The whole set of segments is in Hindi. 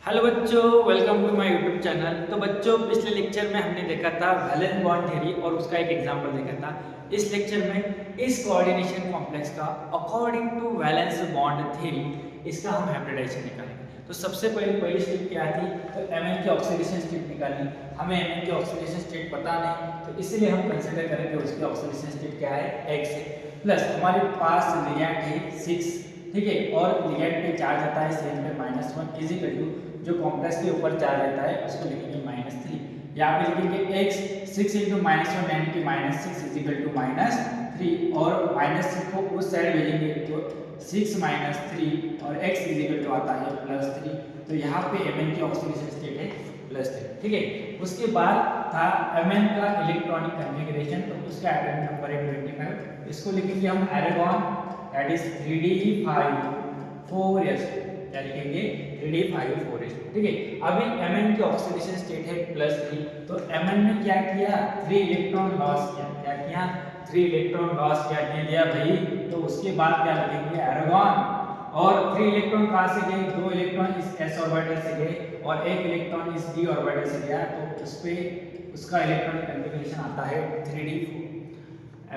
हेलो बच्चों, welcome to my YouTube channel. तो बच्चों, पिछले लेक्चर में हमने देखा था वैलेंस बॉन्ड थ्योरी और उसका एक एग्जांपल देखा था। इस लेक्चर में इस कोऑर्डिनेशन कॉम्प्लेक्स का according to valence bond theory इसका हम हाइब्रिडाइजेशन निकालेंगे। तो सबसे पहली स्टेप क्या थी? तो Mn की ऑक्सीडेशन स्टेट निकालनी। हमें Mn की ऑक्सीडेशन स्टेट पता नहीं, तो इसलिए हम कंसीडर करेंगे उसकी ऑक्सीडेशन स्टेट क्या है, X है। प्लस हमारे पास लिगैंड है 6, ठीक है, और लिगैंड पे चार्ज आता है सेम पे -1 इजिकल टू जो कॉम्प्लेक्स के ऊपर चार्ज रहता है उसको लिखेंगे -3। यहाँ पे लिखेंगे x 6 इंटू -1 यानी कि -6 इजिकल टू -3, और -6 को उस साइड भेजेंगे तो 6 -3 और x इजिकल टू आता है +3। तो यहाँ पे Mn की ऑक्सीडेशन स्टेट है +3, ठीक है। उसके बाद था Mn का इलेक्ट्रॉनिक कन्फिगरेशन, तो उसका एटॉमिक नंबर है 25। इसको लिखेंगे हम एरागोन, दैट इज 3d5 4s, क्या लिखेंगे 3d5 4s, ठीक है। अभी Mn की ऑक्सीडेशन स्टेट है +3, तो Mn ने क्या किया, 3 इलेक्ट्रॉन लॉस किया। क्या किया? 3 इलेक्ट्रॉन लॉस किया, दे दिया भाई। तो उसके बाद क्या लिखेंगे एरागोन, और 3 इलेक्ट्रॉन कहाँ से गए? 2 इलेक्ट्रॉन इस s ऑर्बिटल से गए और 1 इलेक्ट्रॉन इस d ऑर्बिटल से गया, तो उस पे उसका इलेक्ट्रॉनिक कन्फिगरेशन आता है 3d4।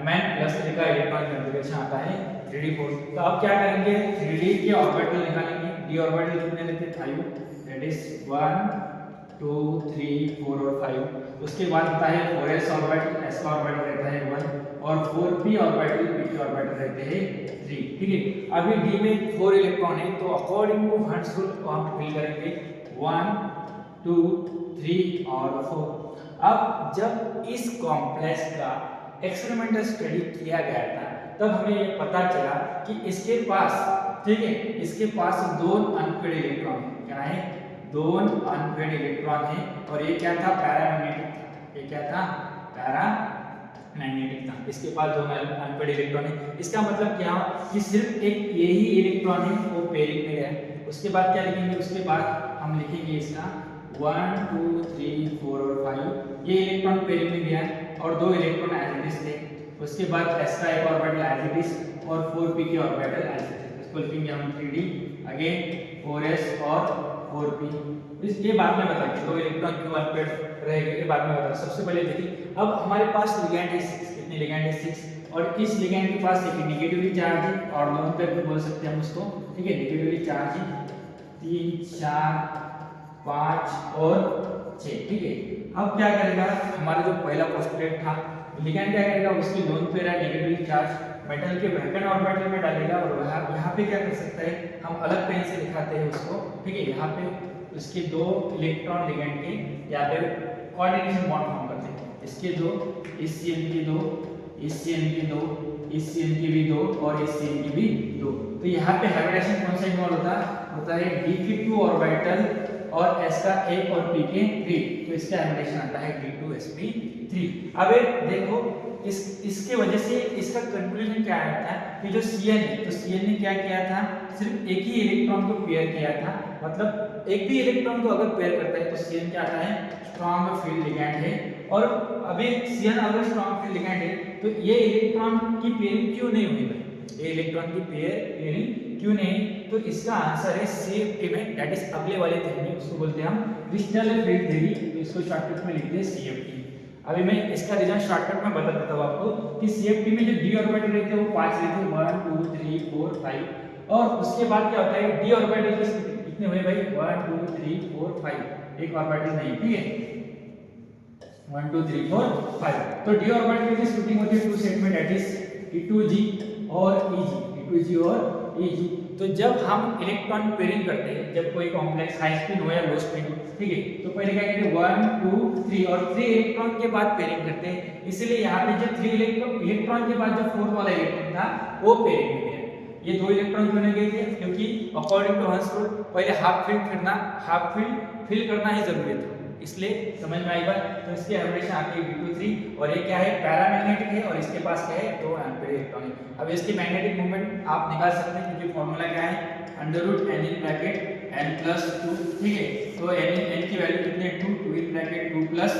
Mn प्लस 3 का इलेक्ट्रॉन कन्फिगरेशन आता है 3d4। तो अब क्या करेंगे, 3d के ऑर्बिटल निकालेंगे। d ऑर्बिटल कितने लेते हैं? 5, दैट इज 1 2 3 4 और 5। उसके बाद आता है 4s ऑर्बिटल, s का ऑर्बिटल रहता है 1, और 4p ऑर्बिटल, p के ऑर्बिटल रहते हैं 3, ठीक है। अभी d में 4 इलेक्ट्रॉन है, तो अकॉर्डिंग टू हर्ट्ज रूल हम फिल करेंगे 1 2 3 और 4। अब जब इस कॉम्प्लेक्स का एक्सपेरिमेंटल स्टडी किया गया था, तब हमें ये पता चला कि इसके पास, ठीक है, इसके पास 2 अनपेड इलेक्ट्रॉन है। क्या है? 2 अनपेड इलेक्ट्रॉन है, और ये क्या था? पैरामैग्नेटिक था। ये क्या था? पैरामैग्नेटिक था। इसके पास 2 अनपेड इलेक्ट्रॉन है। इसका मतलब क्या कि सिर्फ एक यही इलेक्ट्रॉन है वो पेयरिंग में गया। उसके बाद क्या लिखेंगे? उसके बाद हम लिखेंगे इसका 1 2 3 4 और 5, ये इलेक्ट्रॉन पेयरिंग में गया और 2 इलेक्ट्रॉन एज इट इज थे। उसके बाद s का एक ऑर्बिटल एज इट इज और 4p के ऑर्बिटल एज इट इज। इसको लिखेंगे हम 3d, अगेन 4s और 4p। ये बाद में बताएंगे 2 इलेक्ट्रॉन क्यों अनपेड रहेंगे, ये बाद में बताएंगे। सबसे पहले देखिए, अब हमारे पास लिगैंड है 6। कितने लिगैंड है? 6, और इस लिगैंड के पास एक नेगेटिवली चार्ज है, और दोनों पे भी बोल सकते हैं हम उसको, ठीक है। नेगेटिवली चार्ज है 3 4 5 और 6, ठीक है। अब क्या करेगा, हमारा जो पहला पोस्टुलेट था, लिगैंड क्या करेगा, उसकी लोन पेयर है नेगेटिव चार्ज मेटल के वैलेंस ऑर्बिटल में डालेगा, और यहाँ पे क्या कर सकता है, हम अलग पेन से दिखाते हैं उसको, ठीक है। यहाँ पे उसके 2 इलेक्ट्रॉन लिगैंड के यहाँ पे कोऑर्डिनेशन बॉन्ड फॉर्म करते हैं। इसके 2, इस CN के 2, इस CN के 2, इस CN के भी 2 और इस CN के भी 2। तो यहाँ पे हाइब्रिडेशन कौन सा इन्वॉल्व होता है? D के 2 ऑर्बिटल और s का 1 और p के 3, तो इसका हाइब्रिडेशन आता है d2sp3। अब देखो, इसके वजह से इसका कंक्लूजन क्या आया था कि जो Cn है, तो Cn ने क्या किया था, सिर्फ एक ही इलेक्ट्रॉन को पेयर किया था। मतलब एक भी इलेक्ट्रॉन को अगर पेयर करता है तो Cn क्या आता है? स्ट्रॉन्ग फील्ड लिगैंड है। और अभी Cn अगर स्ट्रॉन्ग फील्ड लिगैंड है, तो ये इलेक्ट्रॉन की पेयरिंग क्यों नहीं हुई भाई? ये इलेक्ट्रॉन की पेयरिंग क्यों नहीं? तो इसका आंसर है CFT में, दैट इज अगले वाले थ्योरी में, उसको बोलते हैं हम क्रिस्टल फील्ड थ्योरी। तो इसको शॉर्टकट में लिखते हैं CFT। अभी मैं इसका रीजन शॉर्टकट में बता देता हूं आपको कि CFT में जो d ऑर्बिटल रहते हैं वो 5 रहते हैं, 1 2 3 4 5, और उसके बाद क्या होता है, d ऑर्बिटल कितने हुए भाई? 1 2 3 4 5, एक ऑर्बिटल नहीं, ठीक है। 1 2 3 4 5। तो d ऑर्बिटल की स्प्लिटिंग होती है 2 सेट में, दैट इज E2g और Eg, E2g और Eg। तो जब हम इलेक्ट्रॉन पेयरिंग करते हैं, जब कोई कॉम्प्लेक्स हाई स्पिन हो या लो स्पिन हो, ठीक है, तो पहले क्या करेंगे 1 2 3 और 3 इलेक्ट्रॉन के बाद पेयरिंग करते हैं। इसलिए यहाँ पे जो 3 इलेक्ट्रॉन के बाद जो 4 वाला इलेक्ट्रॉन था वो पेयरिंग में गया। ये 2 इलेक्ट्रॉन क्यों नहीं गए थे? क्योंकि अकॉर्डिंग टू हर्ट्ज रूल पहले हाफ फील्ड फिल करना ही जरूरी था। इसलिए समझ में आई बात? तो इसकी हाइब्रिडेशन आती है d2 3, और ये क्या है? पैरामैग्नेटिक है, और इसके पास क्या है? 2 अनपेयर्ड इलेक्ट्रॉन है। अब इसकी मैग्नेटिक मोमेंट आप निकाल सकते हैं, क्योंकि फॉर्मूला क्या है? √n in bracket n plus 2, ठीक है। तो n की वैल्यू कितनी है? 2, 2 in bracket 2 plus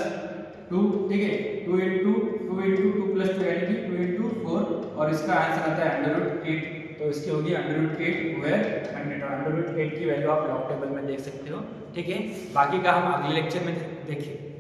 2, ठीक है। 2 into 2 plus 2 यानी कि 2 into 4, और इसका आंसर आता है √8। तो इसकी होगी √8 वेयर मैग्नेट, और √8 की वैल्यू आप लॉग टेबल में देख सकते हो। ठीक है, बाकी का हम अगले लेक्चर में देखें।